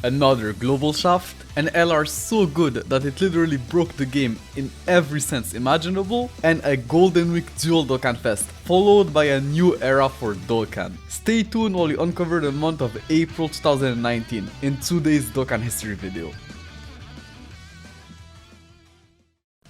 Another global shaft, an LR so good that it literally broke the game in every sense imaginable, and a Golden Week dual Dokkan Fest, followed by a new era for Dokkan. Stay tuned while we uncover the month of April 2019 in today's Dokkan History video.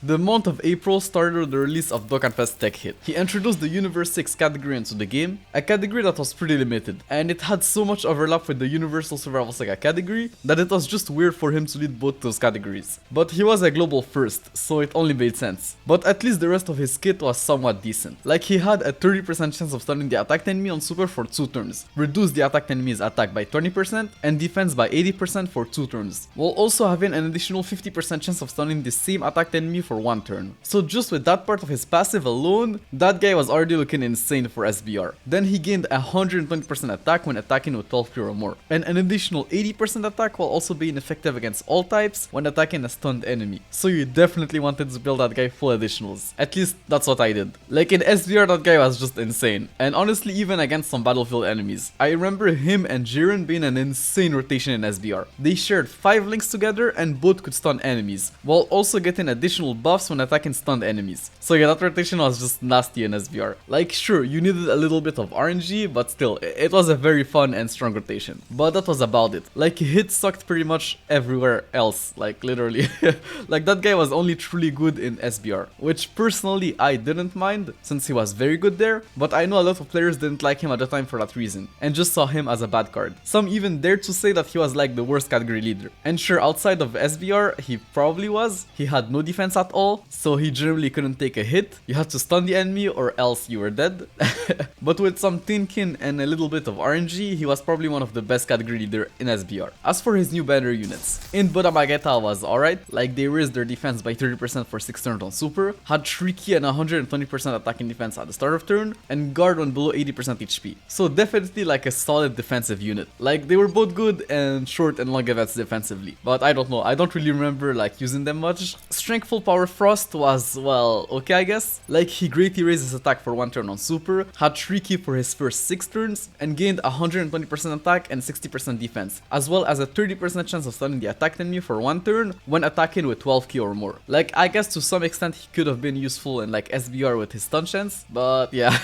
The month of April started with the release of Dokkan Fest Tech Hit. He introduced the Universe 6 category into the game, a category that was pretty limited, and it had so much overlap with the Universal Survival Saga category that it was just weird for him to lead both those categories. But he was a global first, so it only made sense. But at least the rest of his kit was somewhat decent. Like he had a 30% chance of stunning the attacked enemy on super for 2 turns, reduce the attacked enemy's attack by 20%, and defense by 80% for 2 turns, while also having an additional 50% chance of stunning the same attacked enemy for 1 turn. So just with that part of his passive alone, that guy was already looking insane for SBR. Then he gained 120% attack when attacking with 12 clear or more, and an additional 80% attack while also being effective against all types when attacking a stunned enemy. So you definitely wanted to build that guy full additionals. At least that's what I did. Like in SBR, that guy was just insane. And honestly, even against some battlefield enemies, I remember him and Jiren being an insane rotation in SBR. They shared 5 links together and both could stun enemies, while also getting additional buffs when attacking stunned enemies. So yeah, that rotation was just nasty in SBR. Like sure, you needed a little bit of RNG, but still, it was a very fun and strong rotation. But that was about it. Like hit sucked pretty much everywhere else, like literally. Like that guy was only truly good in SBR, which personally I didn't mind since he was very good there, but I know a lot of players didn't like him at the time for that reason, and just saw him as a bad card. Some even dared to say that he was like the worst category leader. And sure, outside of SBR, he probably was. He had no defense at all, so he generally couldn't take a hit. You had to stun the enemy or else you were dead. But with some thinking and a little bit of RNG, he was probably one of the best category leader in SBR. As for his new banner units, in Buddha Magetta was alright, like they raised their defense by 30% for 6 turns on super, had Shrieky and 120% attacking defense at the start of turn, and guard when below 80% HP. So definitely like a solid defensive unit. Like they were both good and short and long events defensively, but I don't know, I don't really remember like using them much. Strength full power Frost was, well, okay I guess. Like he greatly raised his attack for 1 turn on super, had Shrieky for his first 6 turns, and gained 120% attack and 60% defense, as well as a 30% chance of stunning the attacked enemy for 1 turn when attacking with 12k or more. Like I guess to some extent he could have been useful in like SBR with his stun chance, but yeah,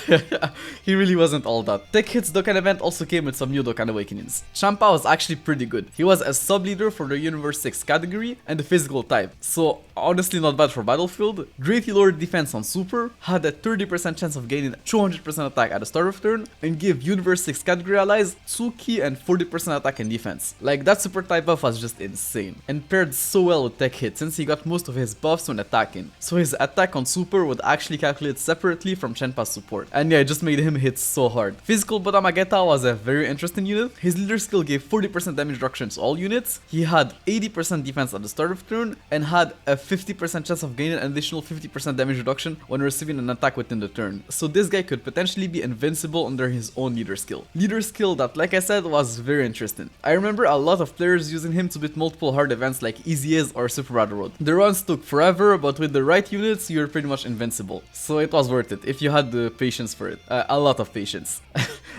he really wasn't all that. Tech Hits Dokkan event also came with some new Dokkan Awakenings. Champa was actually pretty good. He was a sub leader for the Universe 6 category and the physical type, so honestly not bad for battlefield. Greatly lowered defense on super, had a 30% chance of gaining 200% attack at the start of turn, and gave Universe 6 category allies 2 key and 40% attack and defense. Like that super type buff was just insane, and paired so well with Tech Hit since he got most of his buffs when attacking, so his attack on super would actually calculate separately from Chenpa's support, and yeah, it just made him hit so hard. Physical Buddha Magetta was a very interesting unit. His leader skill gave 40% damage reduction to all units, he had 80% defense at the start of turn, and had a 50% chance of gaining an additional 50% damage reduction when receiving an attack within the turn. So this guy could potentially be invincible under his own leader skill. Leader skill that, like I said, was very interesting. I remember a lot of players using him to beat multiple hard events like Easy As or Super Battle Road. The runs took forever, but with the right units, you're pretty much invincible. So it was worth it if you had the patience for it. A lot of patience.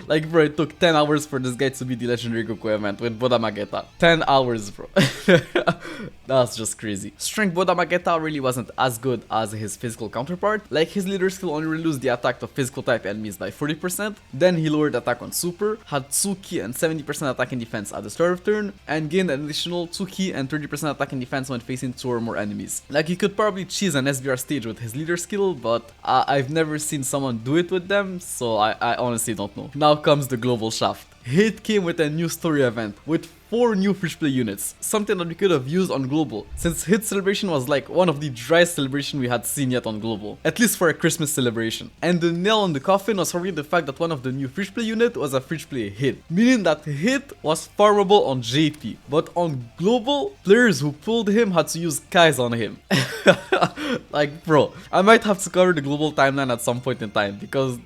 Like bro, it took 10 hours for this guy to beat the legendary Goku event with Buddha Magetta. 10 hours bro. That's just crazy. Strength Buddha Magetta really wasn't as good as his physical counterpart. Like his leader skill only reduced the attack of physical type enemies by 40%, then he lowered attack on super, had 2 key and 70% attack and defense at the start of turn, and gained an additional 2 key and 30% attack and defense when facing 2 or more enemies. Like he could probably cheese an SBR stage with his leader skill, but I've never seen someone do it with them, so I honestly don't know. Now comes the global shaft. Hit came with a new story event with 4 new free play units, something that we could have used on global, since Hit celebration was like one of the driest celebrations we had seen yet on global, at least for a Christmas celebration. And the nail on the coffin was probably the fact that one of the new free play unit was a free play Hit, meaning that Hit was farmable on JP, but on global, players who pulled him had to use Kais on him. Like bro, I might have to cover the global timeline at some point in time, because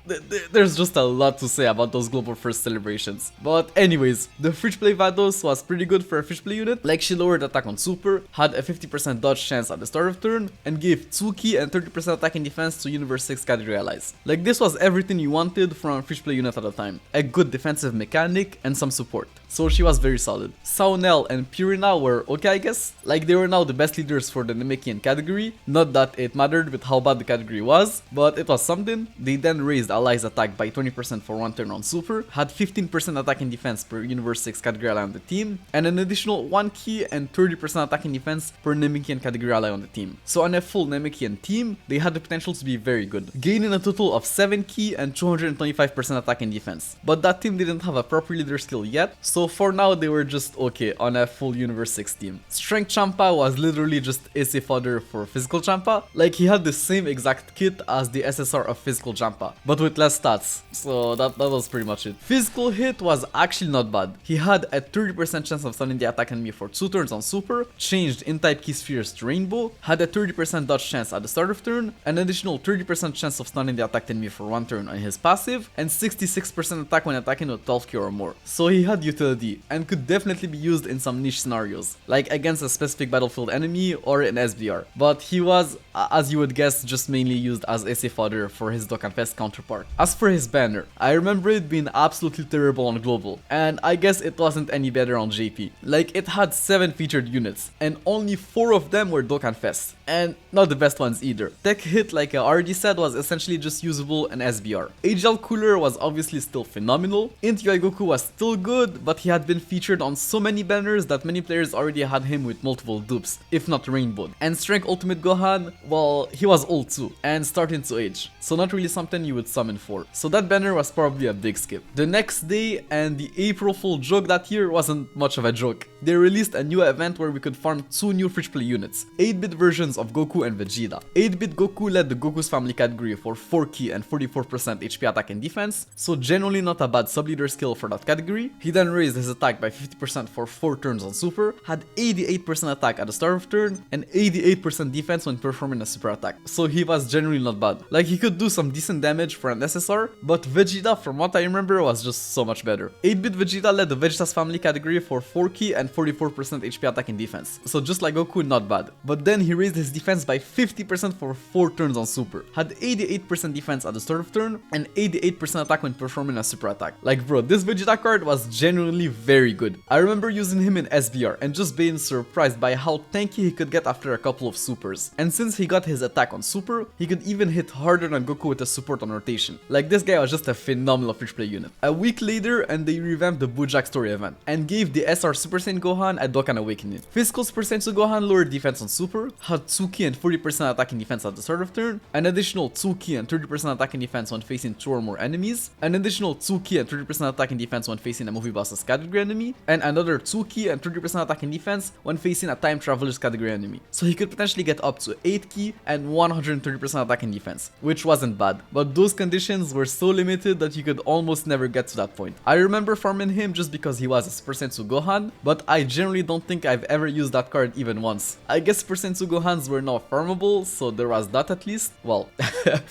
there's just a lot to say about those global first celebrations. But anyways, the free play Vados was pretty good for a fish play unit. Like she lowered attack on super, had a 50% dodge chance at the start of turn, and gave 2 key and 30% attack and defense to Universe 6 category allies. Like this was everything you wanted from a fish play unit at the time. A good defensive mechanic and some support. so she was very solid. Saunel and Purina were okay, I guess. Like, they were now the best leaders for the Namekian category. Not that it mattered with how bad the category was, but it was something. They then raised Ally's attack by 20% for one turn on Super, had 15% attack and defense per Universe 6 category ally on the team, and an additional 1 key and 30% attack and defense per Namekian category ally on the team. So on a full Namekian team, they had the potential to be very good, gaining a total of 7 key and 225% attack and defense. But that team didn't have a proper leader skill yet, so for now they were just okay on a full Universe 6 team. Strength Champa was literally just AC fodder for Physical Champa. Like, he had the same exact kit as the SSR of Physical Champa, but with less stats, so that was pretty much it. Physical hit was actually not bad. He had a 30% chance of stunning the attack enemy for 2 turns on Super, changed in-type key spheres to Rainbow, had a 30% dodge chance at the start of turn, an additional 30% chance of stunning the attacked enemy for 1 turn on his passive, and 66% attack when attacking with 12 key or more. So he had utility, and could definitely be used in some niche scenarios, like against a specific battlefield enemy or in SBR. But he was, as you would guess, just mainly used as AC fodder for his Dokkan Fest counterpart. As for his banner, I remember it being absolutely terrible on Global, and I guess it wasn't any better on JP. Like, it had 7 featured units, and only 4 of them were Dokkan Fest, and not the best ones either. Tech Hit, like I already said, was essentially just usable in SBR. Agile Cooler was obviously still phenomenal. Int UI Goku was still good, but he had been featured on so many banners that many players already had him with multiple dupes, if not rainbowed. And Strength Ultimate Gohan, well, he was old too, and starting to age, so not really something you would summon for. So that banner was probably a big skip. The next day, and the April Fool joke that year wasn't much of a joke. They released a new event where we could farm 2 new free-to-play units, 8-bit versions of Goku and Vegeta. 8-bit Goku led the Goku's family category for 4 key and 44% HP attack and defense, so generally not a bad sub-leader skill for that category. He then raised his attack by 50% for 4 turns on Super, had 88% attack at the start of turn, and 88% defense when performing a super attack, so he was generally not bad. Like, he could do some decent damage for an SSR, but Vegeta, from what I remember, was just so much better. 8-bit Vegeta led the Vegeta's family category for 4 key and 44% HP attack and defense, so just like Goku, not bad. But then he raised his defense by 50% for 4 turns on Super, had 88% defense at the start of turn, and 88% attack when performing a super attack. Like, bro, this Vegeta card was genuinely very good. I remember using him in SBR and just being surprised by how tanky he could get after a couple of supers. And since he got his attack on Super, he could even hit harder than Goku with a support on rotation. Like, this guy was just a phenomenal free-to-play unit. A week later, and they revamped the Bojack story event and gave the SR Super Saiyan Gohan a Dokkan Awakening. Physical Super Saiyan Gohan lowered defense on Super, had 2 key and 40% attack and defense at the start of turn, an additional 2 key and 30% attack and defense when facing 2 or more enemies, an additional 2 key and 30% attack and defense when facing a movie boss's category enemy, and another 2 key and 30% attack and defense when facing a time traveler's category enemy. So he could potentially get up to 8 key and 130% attack and defense, which wasn't bad, but those conditions were so limited that you could almost never get to that point. I remember farming him just because he was a Super Sensu Gohan, but I generally don't think I've ever used that card even once. I guess Super Sensu Gohans were now farmable, so there was that at least. Well,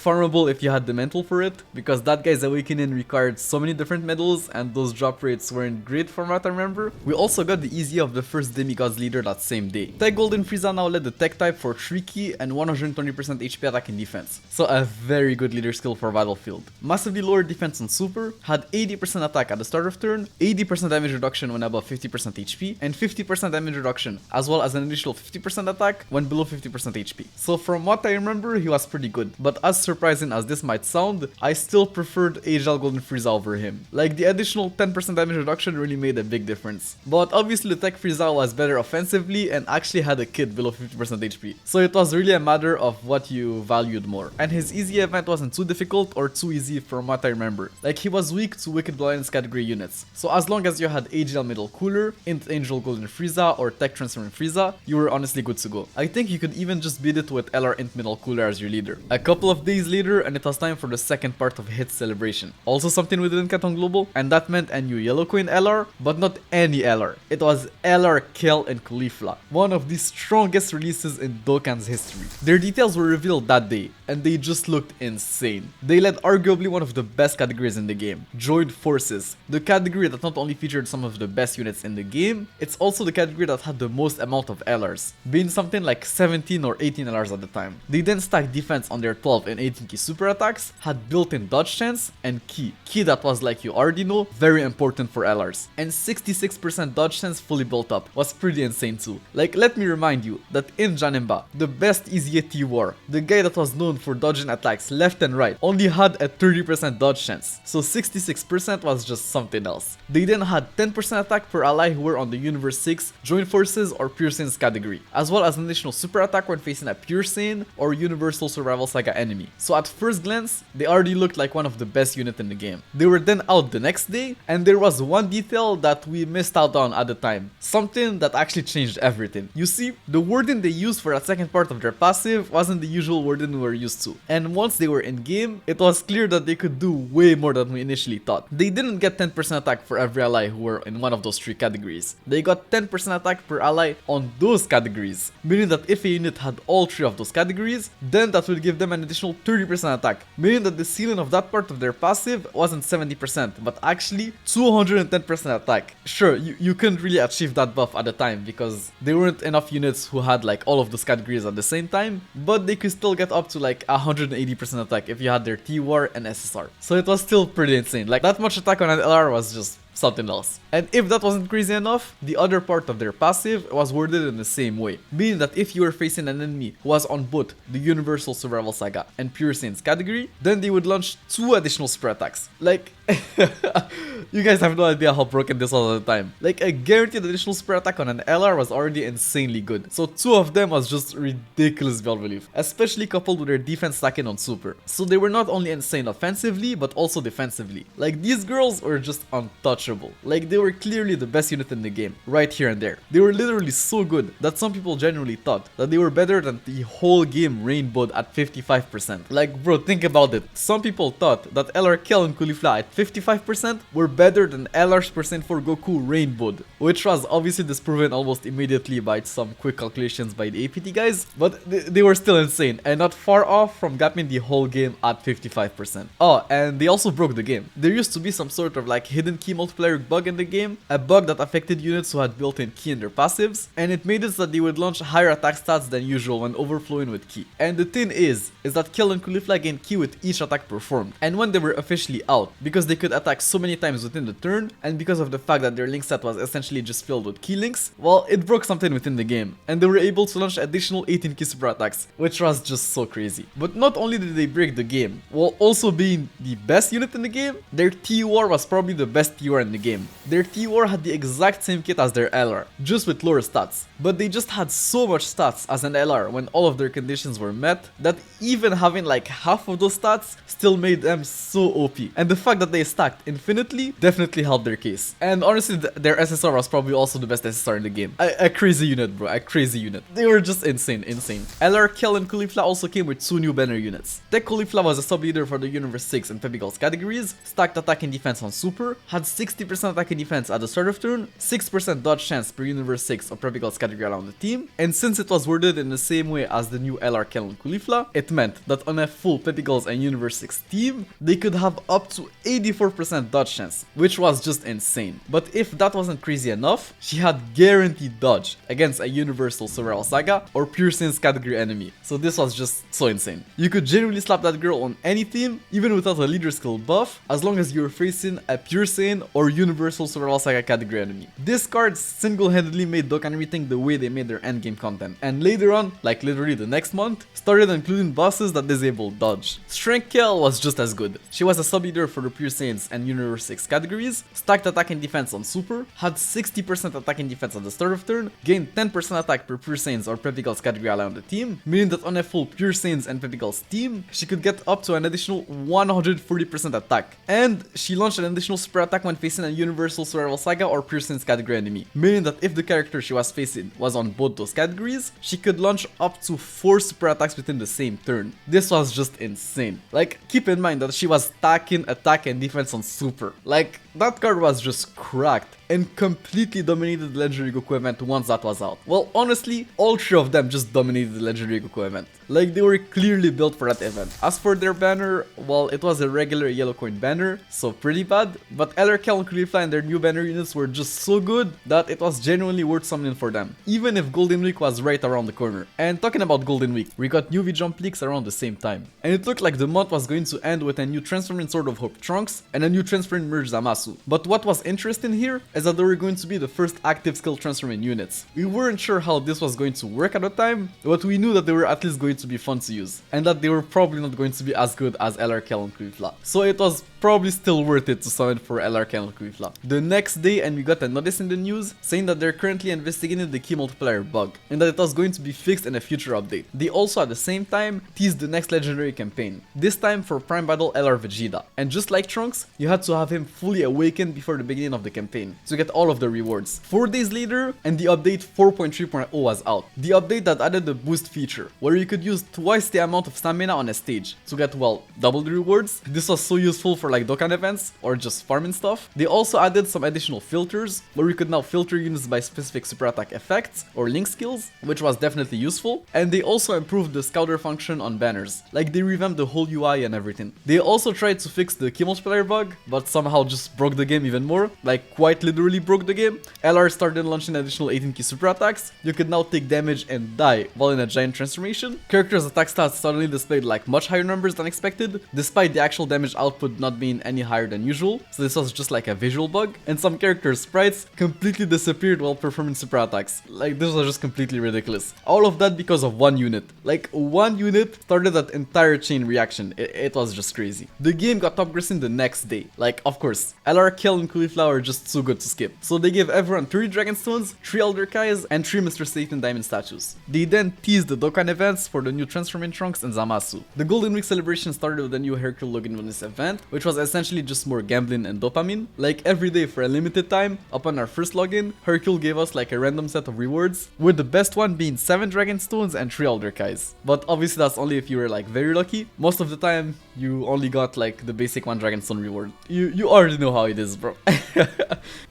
farmable if you had the mental for it, because that guy's awakening required so many different medals and those drop rates weren't great from what I remember. We also got the easy of the first Demigods leader that same day. Tech Golden Frieza now led the tech type for 3 key and 120% HP attack and defense, so a very good leader skill for Battlefield. Massively lowered defense on Super, had 80% attack at the start of turn, 80% damage reduction when above 50% HP, and 50% damage reduction, as well as an additional 50% attack when below 50% HP. So from what I remember, he was pretty good, but as surprising as this might sound, I still preferred Agile Golden Frieza over him. Like, the additional 10% damage reduction really made a big difference. But obviously the Tech Frieza was better offensively and actually had a kit below 50% HP, so it was really a matter of what you valued more. And his easy event wasn't too difficult or too easy from what I remember. Like, he was weak to Wicked Blindness category units, so as long as you had Agile Middle Cooler, Int Angel Golden Frieza, or Tech Transforming Frieza, you were honestly good to go. I think you could even just beat it with LR Int Middle Cooler as your leader. A couple of days later, and it was time for the second part of Hit Celebration. Also something we didn't get on Global, and that meant a new Yellow Coin LR, but not any LR. It was LR Kale and Caulifla, one of the strongest releases in Dokkan's history. Their details were revealed that day, and they just looked insane. They led arguably one of the best categories in the game, Joined Forces, the category that not only featured some of the best units in the game, it's also the category that had the most amount of LRs, being something like 17 or 18 LRs at the time. They then stacked defense on their 12 and 18 key super attacks, had built-in dodge chance, and key that was, like you already know, very important for LR. LRs, and 66% dodge chance fully built up was pretty insane too. Like, let me remind you that in Janemba, the best easy T-War, the guy that was known for dodging attacks left and right, only had a 30% dodge chance, so 66% was just something else. They then had 10% attack per ally who were on the Universe 6, Joint Forces or Pure Saiyans category, as well as an additional super attack when facing a Pure Saiyan or Universal Survival Saga enemy. So at first glance, they already looked like one of the best units in the game. They were then out the next day, and there was one detail that we missed out on at the time, something that actually changed everything. You see, the wording they used for that second part of their passive wasn't the usual wording we were used to, and once they were in game, it was clear that they could do way more than we initially thought. They didn't get 10% attack for every ally who were in one of those three categories. They got 10% attack per ally on those categories, meaning that if a unit had all three of those categories, then that would give them an additional 30% attack, meaning that the ceiling of that part of their passive wasn't 70%, but actually 210% attack. Sure, you couldn't really achieve that buff at the time because there weren't enough units who had like all of those categories at the same time, but they could still get up to like 180% attack if you had their T-War and SSR. So it was still pretty insane. Like, that much attack on an LR was just something else. And if that wasn't crazy enough, the other part of their passive was worded in the same way, meaning that if you were facing an enemy who was on both the Universal Survival Saga and Pure Saiyans category, then they would launch 2 additional super attacks. Like, you guys have no idea how broken this was at the time. Like, a guaranteed additional super attack on an LR was already insanely good, so 2 of them was just ridiculous beyond belief, especially coupled with their defense stacking on super. So they were not only insane offensively, but also defensively. Like, these girls were just untouchable. Like, they were clearly the best unit in the game, right here and there. They were literally so good that some people genuinely thought that they were better than the whole game rainbowed at 55%. Like, bro, think about it. Some people thought that LR Kale Caulifla at 55% were better than LR's percent for Goku rainbowed, which was obviously disproven almost immediately by some quick calculations by the APT guys, but they were still insane and not far off from gapping the whole game at 55%. Oh, and they also broke the game. There used to be some sort of like hidden key multiplier bug in the game, a bug that affected units who had built-in key in their passives, and it made it so that they would launch higher attack stats than usual when overflowing with key. And the thing is that Kale and Caulifla gained key with each attack performed, and when they were officially out, because they could attack so many times within the turn, and because of the fact that their link set was essentially just filled with key links, well, it broke something within the game, and they were able to launch additional 18 key super attacks, which was just so crazy. But not only did they break the game, while also being the best unit in the game, their T-War was probably the best T-War in the game. Their T-War had the exact same kit as their LR, just with lower stats, but they just had so much stats as an LR when all of their conditions were met that even having like half of those stats still made them so OP, and the fact that they stacked infinitely definitely helped their case. And honestly, their SSR was probably also the best SSR in the game. A crazy unit, bro, a crazy unit. They were just insane. LR Kale and Caulifla also came with 2 new banner units. Tech Caulifla was a sub-leader for the Universe 6 and Peppy Girls categories, stacked attack and defense on super, had 60% attack and defense at the start of turn, 6% dodge chance per Universe 6 or Peppy Girls category around the team, and since it was worded in the same way as the new LR Kale and Caulifla, it meant that on a full Peppy Girls and Universe 6 team, they could have up to 84% dodge chance, which was just insane. But if that wasn't crazy enough, she had guaranteed dodge against a Universal Survival Saga or Pure Saiyans category enemy, so this was just so insane. You could genuinely slap that girl on any team, even without a leader skill buff, as long as you were facing a Pure Saiyan or Universal Survival Saga category enemy. This card single-handedly made Dokkan rethink the way they made their endgame content, and later on, like literally the next month, started including bosses that disabled dodge. Strength Kale was just as good. She was a sub-leader for the Pure Saiyans and Universe 6 categories, stacked attack and defense on super, had 60% attack and defense at the start of turn, gained 10% attack per Pure Saiyans or Peppy Girls category ally on the team, meaning that on a full Pure Saiyans and Peppy Girls team, she could get up to an additional 140% attack, and she launched an additional super attack when facing a Universal Survival Saga or Pure Saiyans category enemy, meaning that if the character she was facing was on both those categories, she could launch up to 4 super attacks within the same turn. This was just insane. Like, keep in mind that she was stacking attack and defense on super. Like, that card was just cracked. and completely dominated the Legendary Goku event once that was out. Well, honestly, all 3 of them just dominated the Legendary Goku event. Like, they were clearly built for that event. As for their banner, well, it was a regular yellow coin banner, so pretty bad, but LR Kale Caulifla and their new banner units were just so good that it was genuinely worth summoning for them, even if Golden Week was right around the corner. And talking about Golden Week, we got new V-Jump leaks around the same time, and it looked like the month was going to end with a new Transforming Sword of Hope Trunks and a new Transforming Merge Zamasu. But what was interesting here is that they were going to be the first active skill transforming units. We weren't sure how this was going to work at the time, but we knew that they were at least going to be fun to use, and that they were probably not going to be as good as LR Kale Caulifla. So it was probably still worth it to summon for LR Kale Caulifla. The next day, and we got a notice in the news saying that they're currently investigating the key multiplier bug, and that it was going to be fixed in a future update. They also at the same time teased the next legendary campaign, this time for Prime Battle LR Vegeta. And just like Trunks, you had to have him fully awakened before the beginning of the campaign to get all of the rewards. 4 days later, and the update 4.3.0 was out. The update that added the boost feature, where you could use twice the amount of stamina on a stage to get, well, double the rewards. This was so useful for like Dokkan events or just farming stuff. They also added some additional filters, where you could now filter units by specific super attack effects or link skills, which was definitely useful. And they also improved the scouter function on banners, like they revamped the whole UI and everything. They also tried to fix the key multiplier bug, but somehow just broke the game even more, like quite literally broke the game. LR started launching additional 18 key super attacks. You could now take damage and die while in a giant transformation. Characters' attack stats suddenly displayed like much higher numbers than expected, despite the actual damage output not being any higher than usual, so this was just like a visual bug. And some characters' sprites completely disappeared while performing super attacks. Like, this was just completely ridiculous. All of that because of one unit. Like, one unit started that entire chain reaction. It was just crazy. The game got upgraded the next day. Like, of course, LR Kale and Caulifla are just too good to skip. So they gave everyone 30 Dragon Stones, 3 Elder Kais, and 3 Mr. Satan Diamond statues. They then teased the Dokkan events for the new Transforming Trunks and Zamasu. The Golden Week celebration started with a new Hercule login bonus event, which was essentially just more gambling and dopamine. Like, every day for a limited time, upon our first login, Hercule gave us like a random set of rewards, with the best one being 7 Dragon Stones and 3 Elder Kais. But obviously that's only if you were like very lucky. Most of the time, you only got like the basic 1 Dragon Stone reward. You already know how it is, bro.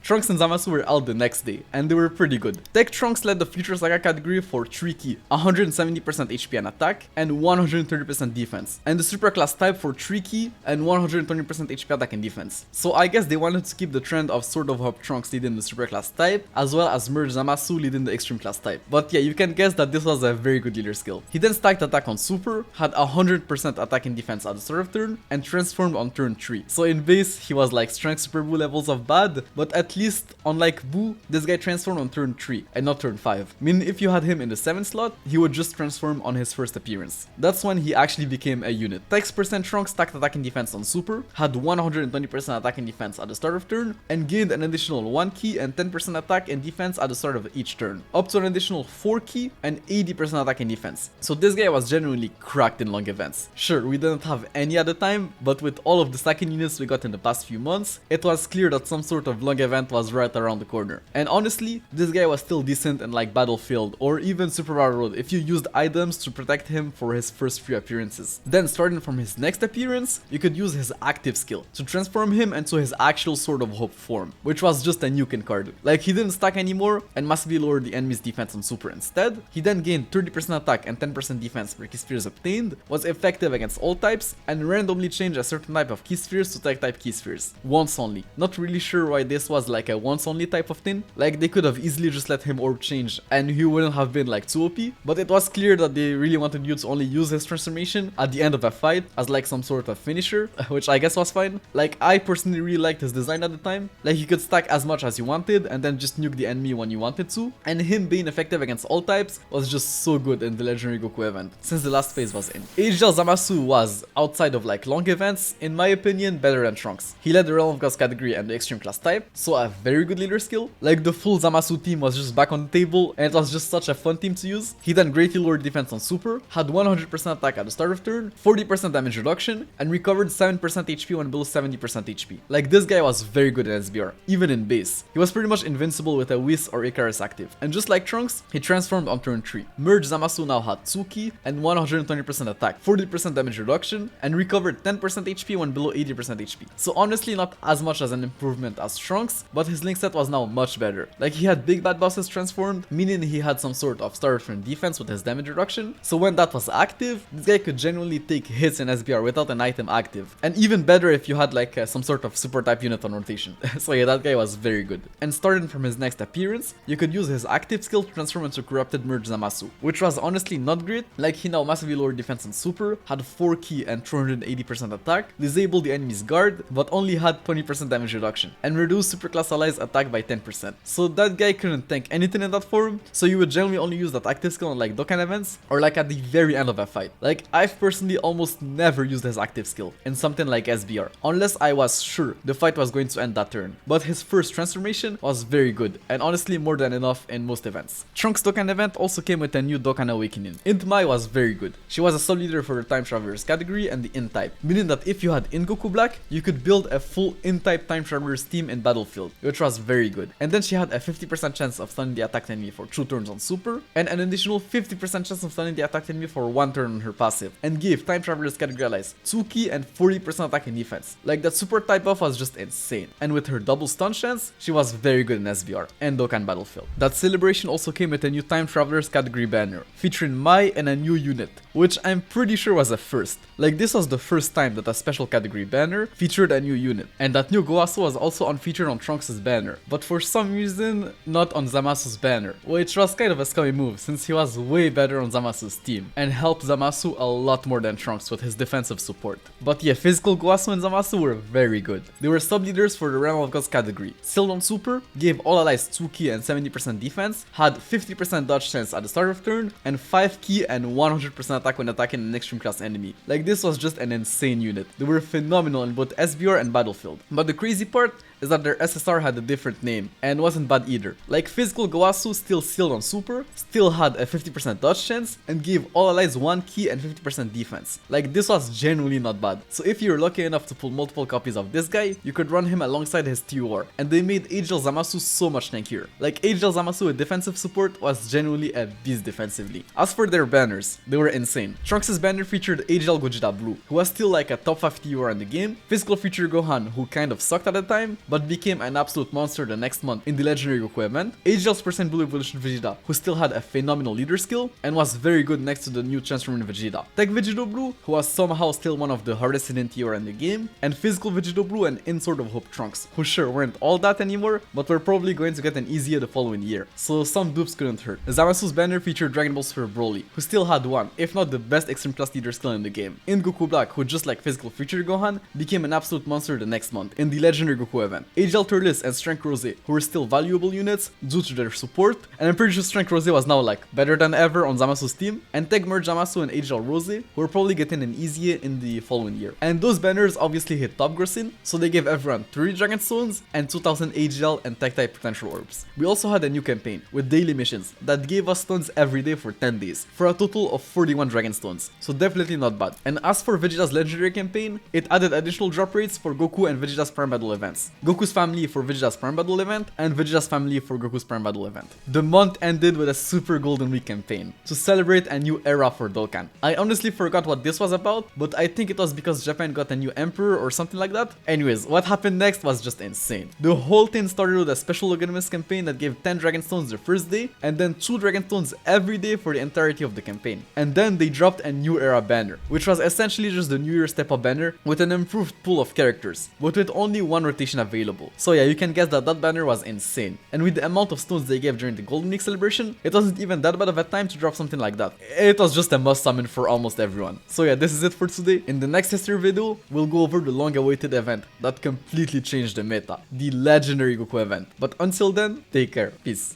Trunks and Zamasu were out the next day, and they were pretty good. Tech Trunks led the Future Saga category for 3 key, 170% HP and attack, and 130% defense, and the Super Class type for 3 key and 120% HP attack and defense. So I guess they wanted to keep the trend of Sword of Hope Trunks leading the Super Class type, as well as Merge Zamasu leading the Extreme Class type. But yeah, you can guess that this was a very good leader skill. He then stacked attack on Super, had 100% attack and defense at the start of turn, and transformed on turn 3. So in base, he was like Strength Super Boo levels of bad, but at least, unlike Boo, this guy transformed on turn 3 and not turn 5. Meaning if you had him in the 7th slot, he would just transform on his first appearance. That's when he actually became a unit. Text percent Trunks stacked attack and defense on Super, had 120% attack and defense at the start of turn, and gained an additional 1 key and 10% attack and defense at the start of each turn, up to an additional 4 key and 80% attack and defense. So this guy was genuinely cracked in long events. Sure, we didn't have any at the time, but with all of the stacking units we got in the past few months, it was clear that some sort of long event was right around the corner. And honestly, this guy was still decent in like Battlefield or even Super Battle Road if you used items to protect him for his first few appearances. Then starting from his next appearance, you could use his active skill to transform him into his actual Sword of Hope form, which was just a nuking card. Like, he didn't stack anymore and massively lowered the enemy's defense on Super instead. He then gained 30% attack and 10% defense per key spheres obtained, was effective against all types, and randomly changed a certain type of key spheres to tech type key spheres. Once only. Not really sure why this was like a once only type of thing. Like, they could have easily just let him orb change and he wouldn't have been like too OP, but it was clear that they really wanted you to only use his transformation at the end of a fight as like some sort of finisher, which I guess was fine. Like, I personally really liked his design at the time. Like, you could stack as much as you wanted and then just nuke the enemy when you wanted to, and him being effective against all types was just so good in the Legendary Goku event since the last phase was in. HL Zamasu was, outside of like long events, in my opinion, better than Trunks. He led the Realm of Gods category and the Extreme Class type, so a very good leader skill. Like, the full Zamasu team was just back on the table and it was just such a fun team to use. He then greatly lowered defense on Super, had 100% attack at the start of turn, 40% damage reduction, and recovered 7% HP when below 70% HP. Like, this guy was very good in SBR, even in base. He was pretty much invincible with a Whis or Icarus active, and just like Trunks, he transformed on turn 3. Merge Zamasu now had 2 key and 120% attack, 40% damage reduction, and recovered 10% HP when below 80% HP. So honestly, not as much as an improvement as Trunks, but his link set was now much better. Like, he had big bad bosses transformed, meaning he had some sort of starter turn defense with his damage reduction, so when that was active, this guy could genuinely take hits in SBR without an item active, and even better if you had like some sort of super type unit on rotation. So yeah, that guy was very good. And starting from his next appearance, you could use his active skill to transform into Corrupted Merge Zamasu, which was honestly not great. Like, he now massively lowered defense and super, had 4 key and 280% attack, disabled the enemy's guard, but only had 20% damage reduction, and reduced superclass allies attack by 10%. So that guy couldn't tank anything in that form, so you would generally only use that active skill on like Dokkan events, or like at the very end of a fight. Like, I've personally almost never used his active skill in something like SBR, unless I was sure the fight was going to end that turn. But his first transformation was very good, and honestly more than enough in most events. Trunks' Dokkan event also came with a new Dokkan Awakening. Int Mai was very good. She was a sub leader for the Time Travelers category and the Int type, meaning that if you had In Goku Black, you could build a full Int type Time Travelers team in Battlefield, which was very good. And then she had a 50% chance of stunning the attacked enemy for 2 turns on super, and an additional 50% chance of stunning the attacked enemy for 1 turn on her passive, and gave Time Travelers category allies 2 key and 40% attack and defense. Like, that super type buff was just insane, and with her double stun chance, she was very good in SBR and Dokkan Battlefield. That celebration also came with a new Time Travelers category banner, featuring Mai and a new unit, which I'm pretty sure was a first. Like, this was the first time that a special category banner featured a new unit, and that new Goasu was also unfeatured on Trunks' banner, but for some reason not on Zamasu's banner, which was kind of a scummy move since he was way better on Zamasu's team and helped Zamasu a lot more than Trunks with his defensive support. But yeah, physical Goasu and Zamasu were very good. They were sub leaders for the Realm of Gods category, sealed on super, gave all allies 2 key and 70% defense, had 50% dodge chance at the start of turn, and 5 key and 100% attack when attacking an extreme class enemy. Like, this was just an insane unit. They were phenomenal in both SBR and Battlefield. But the crazy part is that their SSR had a different name and wasn't bad either. Like, physical Goasu still sealed on super, still had a 50% dodge chance, and gave all allies 1 key and 50% defense. Like, this was genuinely not bad. So if you're lucky enough to pull multiple copies of this guy, you could run him alongside his TUR, and they made Agel Zamasu so much tankier. Like, Agel Zamasu with defensive support was genuinely a beast defensively. As for their banners, they were insane. Trunks' banner featured Agel Gogeta Blue, who was still like a top 5 TUR in the game, physical featured Gohan, who kind of sucked at the time, but became an absolute monster the next month in the Legendary Goku event, Agel's % Blue Evolution Vegeta, who still had a phenomenal leader skill and was very good next to the new Transforming Vegeta, Tech Vegeta Blue, who was somehow still one of the hardest hidden TR in the game, and Physical Vegeta Blue and In Sword of Hope Trunks, who sure weren't all that anymore, but were probably going to get an easier the following year, so some dupes couldn't hurt. Zamasu's banner featured Dragon Ball Super Broly, who still had one, if not the best extreme class leader skill in the game, In Goku Black, who just like physical featured Gohan, became an absolute monster the next month in the Legendary Goku event, Agel Turles and Strength Rose, who were still valuable units due to their support, and I'm pretty sure Strength Rose was now like better than ever on Zamasu's team, and Tech Merge Zamasu and Agel Rose, who were probably getting an easy in the following year. And those banners obviously hit top grossing, so they gave everyone 3 Dragon Stones and 2000 Agel and Tech type potential orbs. We also had a new campaign with daily missions that gave us stones every day for 10 days, for a total of 41 Dragon Stones, so definitely not bad. And as for Vegeta's legendary campaign, it added additional drop rates for Goku and Vegeta's Prime Battle events, Goku's family for Vegeta's Prime Battle event, and Vegeta's family for Goku's Prime Battle event. The month ended with a Super Golden Week campaign to celebrate a new era for Dokkan. I honestly forgot what this was about, but I think it was because Japan got a new emperor or something like that. Anyways, what happened next was just insane. The whole thing started with a special Loganimus campaign that gave 10 Dragon Stones the first day, and then 2 Dragon Stones every day for the entirety of the campaign. And then they dropped a new era banner, which was essentially just the New Year Step Up banner with an improved pool of characters, but with only 1 rotation available. So yeah, you can guess that that banner was insane. And with the amount of stones they gave during the Golden Week celebration, it wasn't even that bad of a time to drop something like that. It was just a must summon for almost everyone. So yeah, this is it for today. In the next history video, we'll go over the long awaited event that completely changed the meta, the Legendary Goku event. But until then, take care. Peace.